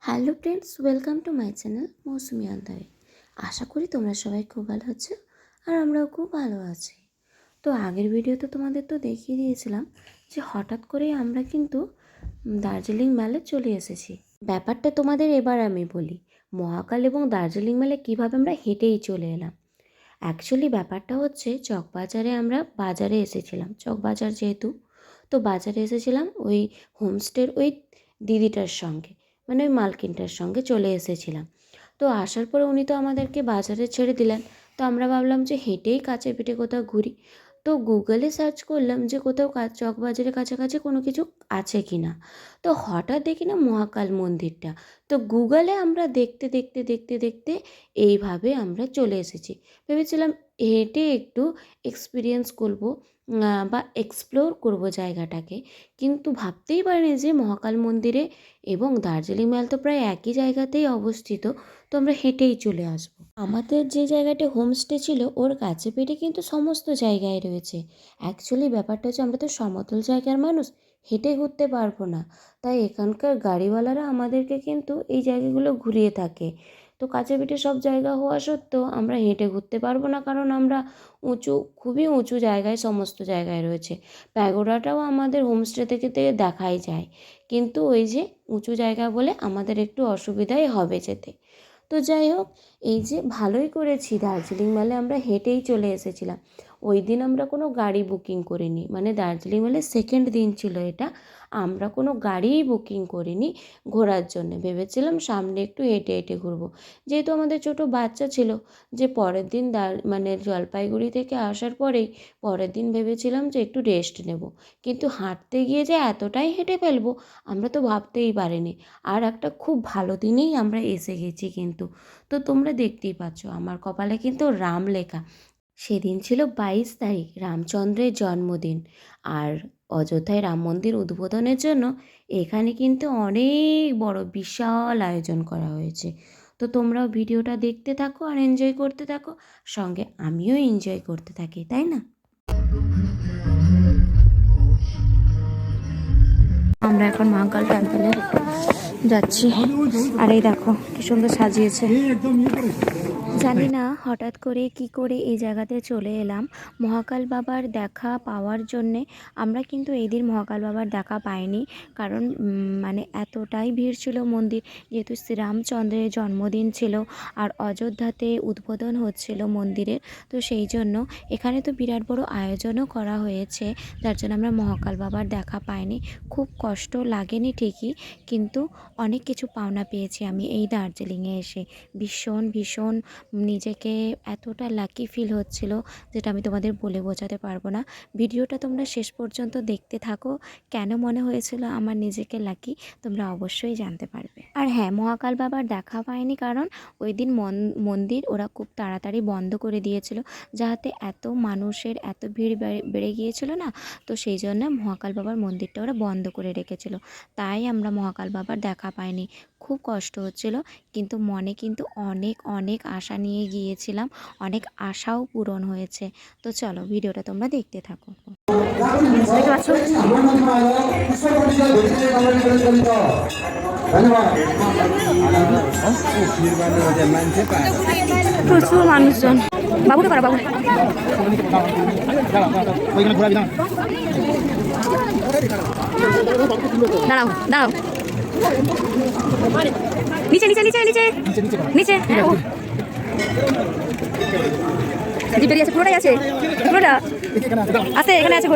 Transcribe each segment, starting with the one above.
Hello friends, welcome to my channel Mousumi অন্তরে। আশা করি তোমরা সবাই খুব ভালো আছো আর আমরাও খুব ভালো আছি। তো আগের ভিডিওতে তোমাদের তো দেখিয়ে দিয়েছিলাম যে হঠাৎ করে আমরা কিন্তু দার্জিলিং মেলে চলে এসেছি। ব্যাপারটা তোমাদের এবার আমি বলি, মহাকাল এবং দার্জিলিং মেলে কীভাবে আমরা হেঁটেই চলে এলাম। অ্যাকচুয়ালি ব্যাপারটা হচ্ছে চকবাজারে আমরা বাজারে এসেছিলাম, চকবাজার যেহেতু, তো বাজারে এসেছিলাম ওই হোমস্টের ওই দিদিটার সঙ্গে, মানে ওই মালকিনটার সঙ্গে চলে এসেছিলাম। তো আসার পরে উনি তো আমাদেরকে বাজারে ছেড়ে দিলেন। তো আমরা ভাবলাম যে হেঁটেই কাছে পিঠে কোথাও ঘুরি। তো গুগলে সার্চ করলাম যে কোথাও চকবাজারের কাছাকাছি কোনো কিছু আছে কি না। তো হঠাৎ দেখি না মহাকাল মন্দিরটা। তো গুগলে আমরা দেখতে দেখতে দেখতে দেখতে এইভাবে আমরা চলে এসেছি। ভেবেছিলাম হেঁটে একটু এক্সপিরিয়েন্স করব বা এক্সপ্লোর করব জায়গাটাকে, কিন্তু ভাবতেই পারিনি যে মহাকাল মন্দিরে এবং দার্জিলিং মেল তো প্রায় একই জায়গাতেই অবস্থিত। তো আমরা হেঁটেই চলে আসব। আমাদের যে জায়গাটি হোমস্টে ছিল ওর কাছে পিঠে কিন্তু সমস্ত জায়গায় রয়েছে। অ্যাকচুয়ালি ব্যাপারটা হচ্ছে আমরা তো সমতল জায়গার মানুষ, হেঁটে ঘুরতে পারবো না। তাই এখানকার গাড়িওয়ালারা আমাদেরকে কিন্তু এই জায়গাগুলো ঘুরিয়ে থাকে। তো কাছে পিঠে সব জায়গা হওয়া সত্ত্বেও আমরা হেঁটে ঘুরতে পারবো না, কারণ আমরা খুবই উঁচু জায়গায় সমস্ত জায়গায় রয়েছে। প্যাগোডাটাও আমাদের হোমস্টে থেকে দেখাই যায়, কিন্তু ওই যে উঁচু জায়গা বলে আমাদের একটু অসুবিধাই হবে যেতে। তো যাই হোক, এই যে ভালোই করেছি, দার্জিলিং মেলে আমরা হেঁটেই চলে এসেছিলাম। ওই দিন আমরা কোনো গাড়ি বুকিং করিনি, মানে দার্জিলিং মেলের সেকেন্ড দিন ছিল এটা। আমরা কোনো গাড়িই বুকিং করিনি ঘোরার জন্য। ভেবেছিলাম সামনে একটু হেঁটে হেঁটে ঘুরবো, যেহেতু আমাদের ছোটো বাচ্চা ছিল। যে পরের দিন মানে জলপাইগুড়ি থেকে আসার পরেই পরের দিন ভেবেছিলাম যে একটু রেস্ট নেব, কিন্তু হাঁটতে গিয়ে যে এতটাই হেঁটে ফেলবো আমরা তো ভাবতেই পারিনি। আর একটা খুব ভালো দিনেই আমরা এসে গেছি কিন্তু। তো তোমরা দেখতেই পাচ্ছ আমার কপালে কিন্তু রাম লেখা। সেদিন ছিল 22 তারিখ, রামচন্দ্রের জন্মদিন। আর অযোধ্যায় রাম মন্দির উদ্বোধনের জন্য এখানে কিন্তু অনেক বড় বিশাল আয়োজন করা হয়েছে। তো তোমরাও ভিডিওটা দেখতে থাকো আর এনজয় করতে থাকো, সঙ্গে আমিও এনজয় করতে থাকি, তাই না? আমরা এখন মহাকাল টেম্পলে যাচ্ছি, আর এই দেখো কি সুন্দর সাজিয়েছে। জানি না হঠাৎ করে কি করে এই জায়গাতে চলে এলাম মহাকাল বাবার দেখা পাওয়ার জন্যে। আমরা কিন্তু এই দিন মহাকাল বাবার দেখা পাইনি, কারণ মানে এতটাই ভিড় ছিল মন্দির, যেহেতু শ্রীরামচন্দ্রের জন্মদিন ছিল আর অযোধ্যাতে উদ্বোধন হচ্ছিল মন্দিরের। তো সেই জন্য এখানে তো বিরাট বড় আয়োজনও করা হয়েছে, যার জন্য আমরা মহাকাল বাবার দেখা পাইনি। খুব কষ্ট লাগেনি ঠিকই, কিন্তু অনেক কিছু পাওনা পেয়েছি আমি এই দার্জিলিংয়ে এসে। ভীষণ ভীষণ নিজেকে এতটা লাকি ফিল হচ্ছিল, যেটা আমি তোমাদের বলে বোঝাতে পারবো না। ভিডিওটা তোমরা শেষ পর্যন্ত দেখতে থাকো, কেন মনে হয়েছিল আমার নিজেকে লাকি তোমরা অবশ্যই জানতে পারবে। আর হ্যাঁ, মহাকাল বাবার দেখা পায়নি কারণ ওই দিন মন্দির ওরা খুব তাড়াতাড়ি বন্ধ করে দিয়েছিল, যাতে এত মানুষের এত ভিড় বেড়ে গিয়েছিল না। তো সেই জন্য মহাকাল বাবার মন্দিরটা ওরা বন্ধ করে রেখেছিল, তাই আমরা মহাকাল বাবার দেখা পাইনি। খুব কষ্ট হচ্ছিল, কিন্তু মনে কিন্তু অনেক অনেক আশা নিয়ে গিয়েছিলাম, অনেক আশাও পূরণ হয়েছে। তো চলো ভিডিওটা তোমরা দেখতে থাকো। প্রচুর মানুষজন। বাবুকে পারা বাবু দাঁড়াও দাঁড়াও, নিচে নিচে নিচে নিচে নিচে জি বেরিয়ে আছে, পুরোটাই আছে, পুরোটা আছে, এখানে আছে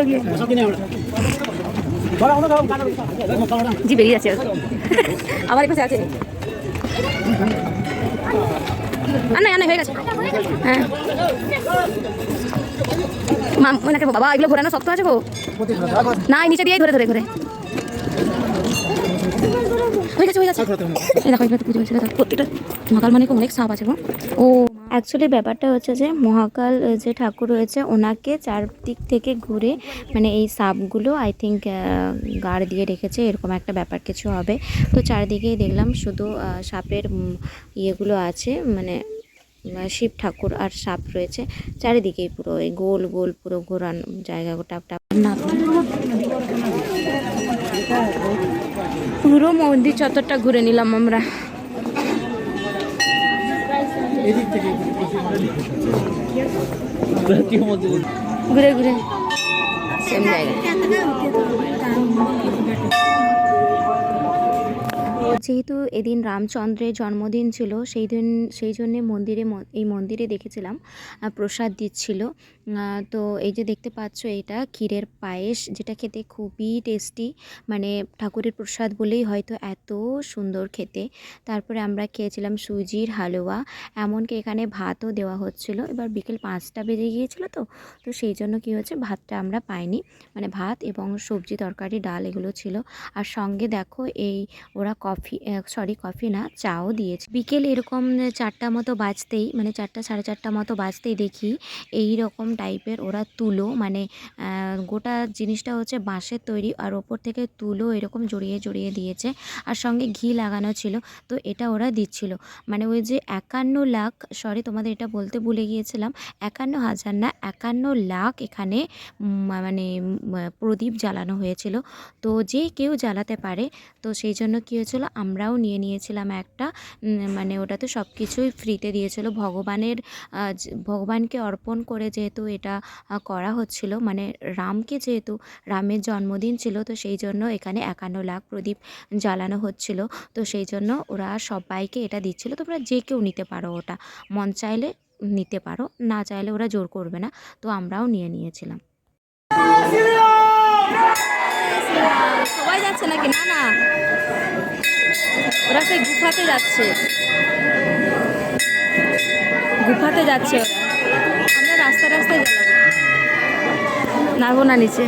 জি বেরিয়ে আছে, আমার কাছে আছে। আনাই আনাই হয়ে গেছে। হ্যাঁ বাবা, এগুলো ঘোরানো শক্ত আছে গো, না নিচে দিয়েই ধরে ধরে ঘুরে হয়ে গেছে হয়ে গেছে। দেখো এগুলো তো পুজো হয়েছে, প্রত্যেকটা মহাকাল মানে অনেক সাপ আছে গো। ও অ্যাকচুয়ালি ব্যাপারটা হচ্ছে যে মহাকাল যে ঠাকুর রয়েছে ওনাকে চারদিক থেকে ঘুরে মানে এই সাপগুলো আই থিঙ্ক গাড় দিয়ে রেখেছে, এরকম একটা ব্যাপার কিছু হবে। তো চারদিকেই দেখলাম শুধু সাপের ইয়েগুলো আছে, মানে শিব ঠাকুর আর সাপ রয়েছে চারিদিকেই, পুরো এই গোল গোল পুরো ঘোরানো জায়গা গোটা না। পুরো মন্দির চত্বরটা ঘুরে নিলাম আমরা। ঘুরে ঘুরে সেম জায়গা। যেহেতু এদিন রামচন্দ্রের জন্মদিন ছিল, সেই জন্যে এই মন্দিরে দেখেছিলাম প্রসাদ দিচ্ছিল। তো এই যে দেখতে পাচ্ছ, এটা ক্ষীরের পায়েস, যেটা খেতে খুবই টেস্টি, মানে ঠাকুরের প্রসাদ বলেই হয়তো এত সুন্দর খেতে। তারপরে আমরা খেয়েছিলাম সুজির হালুয়া, এমনকি এখানে ভাতও দেওয়া হচ্ছিল। এবার বিকেল 5টা বেজে গিয়েছিল, তো সেই জন্য কী হচ্ছে, ভাতটা আমরা পাইনি, মানে ভাত এবং সবজি তরকারি ডাল এগুলো ছিল। আর সঙ্গে দেখো এই ওরা কফি না, চাও দিয়েছে। বিকেল এরকম 4টা মতো বাজতেই, মানে 4টা সাড়ে 4টা মতো বাজতেই দেখি এই রকম টাইপের ওরা তুলো, মানে গোটা জিনিসটা হচ্ছে বাঁশের তৈরি, আর ওপর থেকে তুলো এরকম জড়িয়ে জড়িয়ে দিয়েছে, আর সঙ্গে ঘি লাগানো ছিল। তো এটা ওরা দিচ্ছিল, মানে ওই যে 51 লাখ, তোমাদের এটা বলতে ভুলে গিয়েছিলাম, 51,000 না, 51 লাখ এখানে মানে প্রদীপ জ্বালানো হয়েছিল। তো যে কেউ জ্বালাতে পারে, তো সেই জন্য কী হয়েছিল, আমরাও নিয়েছিলাম একটা, মানে ওটা তো সব কিছুই ফ্রিতে দিয়েছিল। ভগবানকে অর্পণ করে যেহেতু এটা করা হচ্ছিল, মানে যেহেতু রামের জন্মদিন ছিল, তো সেই জন্য এখানে 51 লাখ প্রদীপ জ্বালানো হচ্ছিল। তো সেই জন্য ওরা সবাইকে এটা দিচ্ছিল। তোমরা যে কেউ নিতে পারো, ওটা মন চাইলে নিতে পারো, না চাইলে ওরা জোর করবে না। তো আমরাও নিয়েছিলাম। সবাই যাচ্ছে নাকি? না, ওরা সেই গুফাতে যাচ্ছে ওরা। আমরা রাস্তায় জ্বালাবো, নামবো না নিচে।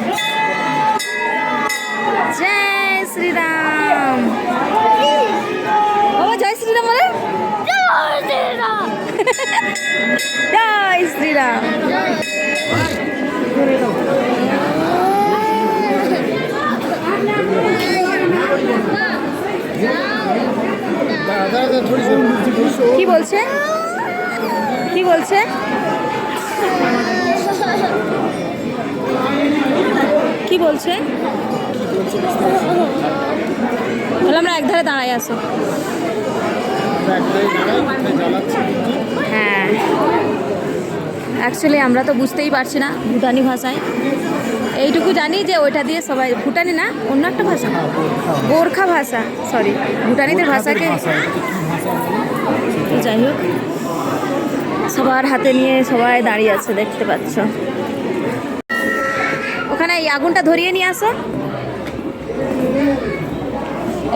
জয় শ্রীরাম, বাবা জয় শ্রীরাম বলে। জয় শ্রীরাম। কি বলছে? তাহলে আমরা একধারে দাঁড়াই আসো। হ্যাঁ, অ্যাকচুয়ালি আমরা তো বুঝতেই পারছি না ভুটানি ভাষায়, এইটুকু জানি যে ওইটা দিয়ে সবাই, ভুটানি না, অন্য একটা ভাষা, গোর্খা ভাষা, সরি, ভুটানিদের ভাষাকে। যাই হোক, সবার হাতে নিয়ে সবাই দাঁড়িয়ে আছে, দেখতে পাচ্ছ। ওখানে এই আগুনটা ধরিয়ে নিয়ে আসো।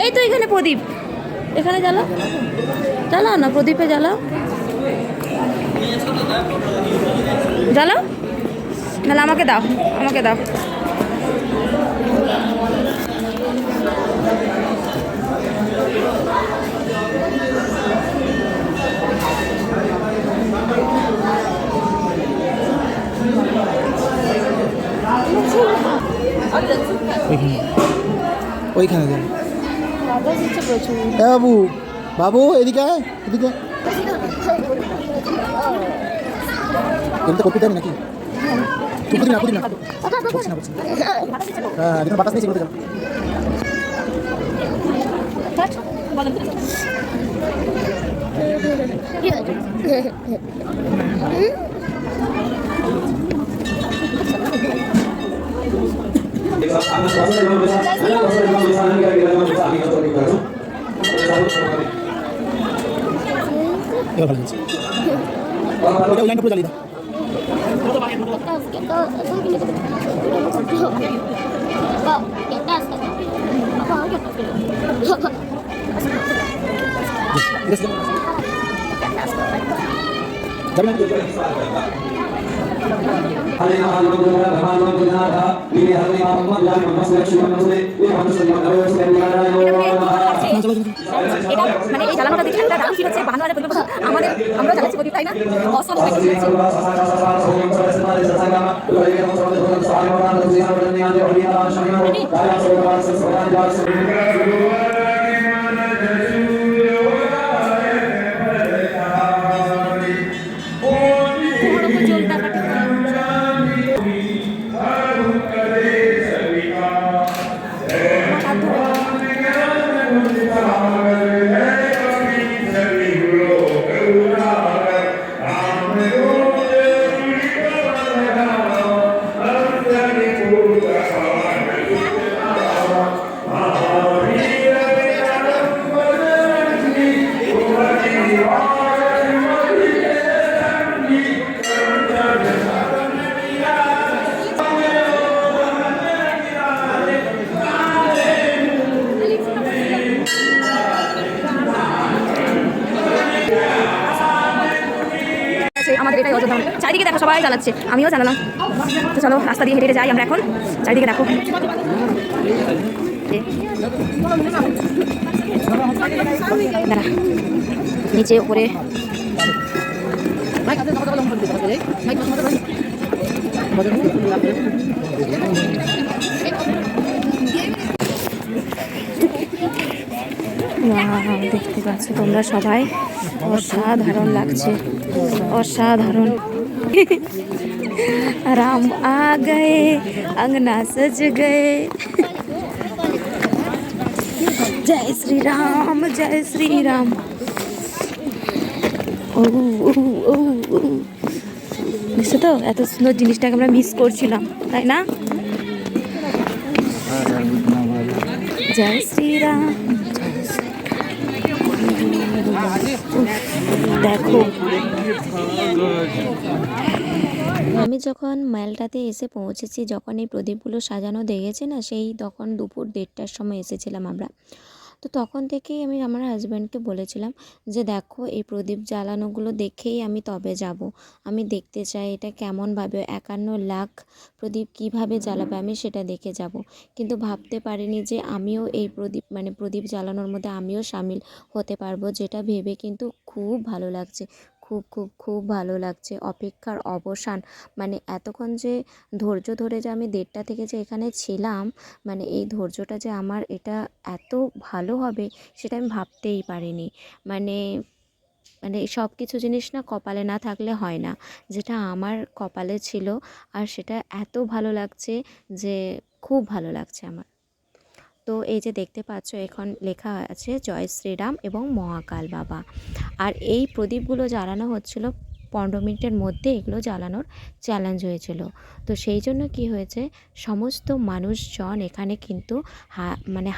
এই তো এখানে প্রদীপ, এখানে জ্বালাও না, প্রদীপে জ্বালাও, নাহলে আমাকে দাও। ওইখানে যান। বাবু বাবু এদিকে তো কপি দেন নাকি? কুদি না হ্যাঁ, বাতাস নেই, সেগুলো যান। মানে এই জ্বালানোটা দেখে একটা রাম ফিল হচ্ছে, আমরা জ্বালাচ্ছি প্রদীপ, তাই না? চারিদিকে দেখো সবাই জ্বালাচ্ছে, আমিও জ্বালালাম। তো চলো রাস্তা দিয়ে হেঁটে হেঁটে যাই আমরা এখন। চারিদিকে দেখো, দাঁড়া, নিচে উপরে দেখতে পাচ্ছ তোমরা সবাই, অসাধারণ লাগছে, অসাধারণ। राम आ गए, अंगना सज गए। जय श्री राम, जय श्री राम। ও বুঝছো তো, এত সুন্দর জিনিসটাকে আমরা মিস করছিলাম, তাই না? জয় শ্রীরাম, দেখো। আমি যখন মাইলটাতে এসে পৌঁছেছি, যখন এই প্রদীপগুলো সাজানো দেখেছি না, সেই তখন দুপুর 1:30টার সময় এসেছিলাম আমরা। তো তখন থেকেই আমি আমার হাজব্যান্ডকে বলেছিলাম যে দেখো এই প্রদীপ জ্বালানোগুলো দেখেই আমি তবে যাব, আমি দেখতে চাই এটা কেমনভাবে 51 লাখ প্রদীপ কিভাবে জ্বালাবে, আমি সেটা দেখে যাব। কিন্তু ভাবতে পারিনি যে আমিও এই প্রদীপ প্রদীপ জ্বালানোর মধ্যে আমিও সামিল হতে পারবো, যেটা ভেবে কিন্তু খুব ভালো লাগছে, খুব খুব খুব ভালো লাগছে। অপেক্ষার অবসান, এতক্ষণ যে ধৈর্য ধরে যে আমি 1:30টা থেকে যে এখানে ছিলাম, এই ধৈর্যটা যে আমার এটা এত ভালো হবে সেটা আমি ভাবতেই পারিনি। মানে মানে সব কিছু জিনিস না কপালে না থাকলে হয় না, যেটা আমার কপালে ছিল, আর সেটা এত ভালো লাগছে যে খুব ভালো লাগছে আমার। তো এই যে দেখতে পাচ্ছ এখন লেখা আছে জয় শ্রীরাম এবং মহাকাল বাবা। আর এই প্রদীপগুলো জ্বালানো হচ্ছিল 15 মিনিটের মধ্যে, এগুলো জ্বালানোর চ্যালেঞ্জ হয়েছিল। তো সেই জন্য কি হয়েছে, সমস্ত মানুষজন এখানে কিন্তু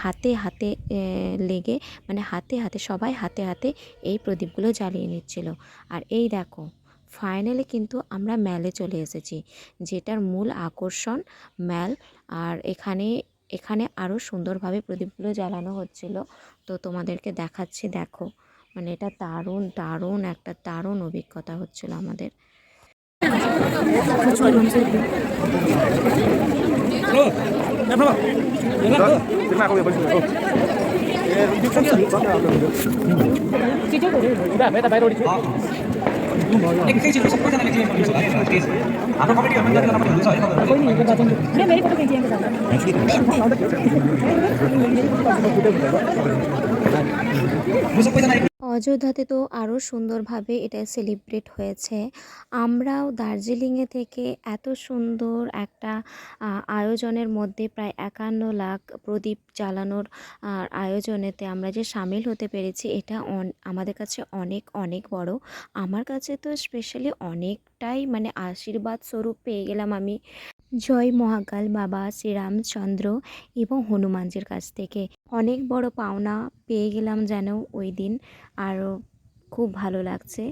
হাতে হাতে লেগে, হাতে হাতে সবাই হাতে হাতে এই প্রদীপগুলো জ্বালিয়ে নিচ্ছিল। আর এই দেখো ফাইনালি কিন্তু আমরা মেলে চলে এসেছি, যেটার মূল আকর্ষণ মেল। আর এখানে আরও সুন্দরভাবে প্রদীপগুলো জ্বালানো হচ্ছিল। তো তোমাদেরকে দেখাচ্ছি, দেখো এটা দারুণ দারুণ একটা দারুণ অভিজ্ঞতা হচ্ছিল আমাদের। অযোধ্যাতে তো আরও সুন্দরভাবে এটা সেলিব্রেট হয়েছে। আমরাও দার্জিলিংয়ে থেকে এত সুন্দর একটা আয়োজনের মধ্যে প্রায় 51 লাখ প্রদীপ জ্বালানোর আয়োজনেতে আমরা যে সামিল হতে পেরেছি, এটা আমাদের কাছে অনেক অনেক বড়। আমার কাছে তো স্পেশালি অনেকটাই আশীর্বাদ স্বরূপ পেয়ে গেলাম আমি জয় মহাকাল বাবা, শ্রীরামচন্দ্র এবং হনুমানজির কাছ থেকে। অনেক বড় পাওনা পেয়ে গেলাম যেন ওই দিন। আরও খুব ভালো লাগছে।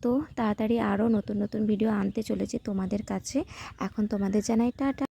তো তাড়াতাড়ি আরও নতুন নতুন ভিডিও আনতে চলেছি তোমাদের কাছে। এখন তোমাদের জানাই টাটা।